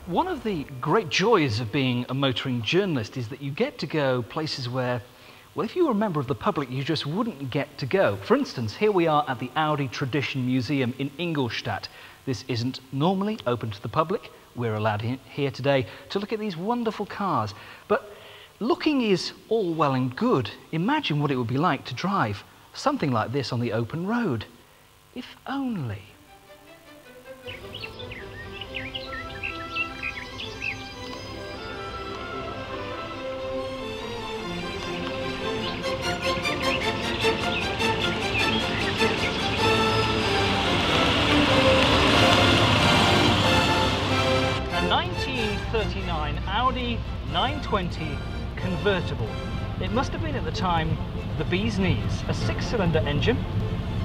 One of the great joys of being a motoring journalist is that you get to go places where, well, if you were a member of the public, you just wouldn't get to go. For instance, here we are at the Audi Tradition Museum in Ingolstadt. This isn't normally open to the public. We're allowed here today to look at these wonderful cars. But looking is all well and good. Imagine what it would be like to drive something like this on the open road. If only. A 1939 Audi 920 Convertible. It must have been at the time the bee's knees. A six-cylinder engine,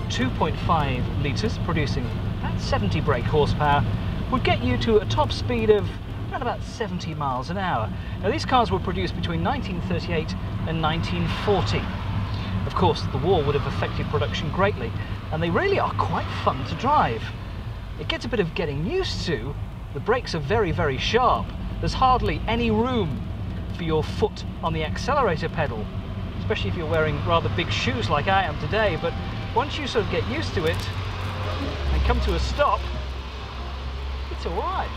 2.5 litres, producing about 70 brake horsepower, would get you to a top speed of around about 70 miles an hour. Now, these cars were produced between 1938 and 1940. Of course, the war would have affected production greatly, and they really are quite fun to drive. It gets a bit of getting used to. The brakes are very, very sharp. There's hardly any room for your foot on the accelerator pedal, especially if you're wearing rather big shoes like I am today. But once you sort of get used to it and come to a stop, it's all right.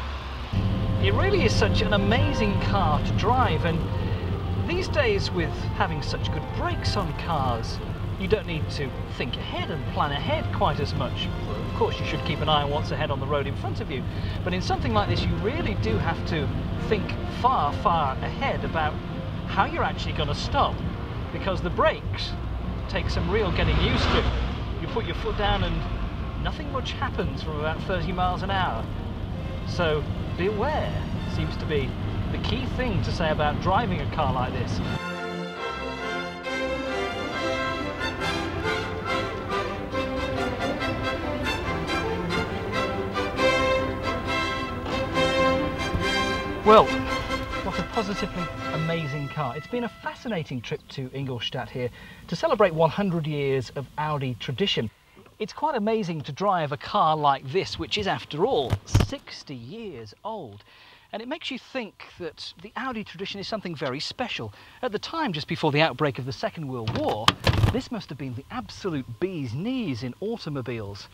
It really is such an amazing car to drive, and these days with having such good brakes on cars, you don't need to think ahead and plan ahead quite as much. Well, of course, you should keep an eye on what's ahead on the road in front of you, but in something like this you really do have to think far, far ahead about how you're actually going to stop, because the brakes take some real getting used to. You put your foot down and nothing much happens from about 30 miles an hour. So beware seems to be the key thing to say about driving a car like this. Well, what a positively amazing car. It's been a fascinating trip to Ingolstadt here to celebrate 100 years of Audi tradition. It's quite amazing to drive a car like this, which is, after all, 60 years old. And it makes you think that the Audi tradition is something very special. At the time, just before the outbreak of the Second World War, this must have been the absolute bee's knees in automobiles.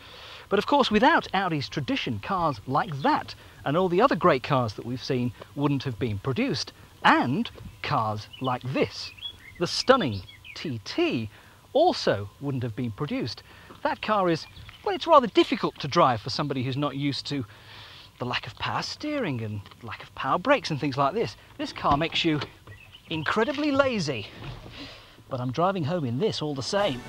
But of course, without Audi's tradition, cars like that and all the other great cars that we've seen wouldn't have been produced. And cars like this, the stunning TT, also wouldn't have been produced. That car is, well, it's rather difficult to drive for somebody who's not used to the lack of power steering and lack of power brakes and things like this. This car makes you incredibly lazy. But I'm driving home in this all the same.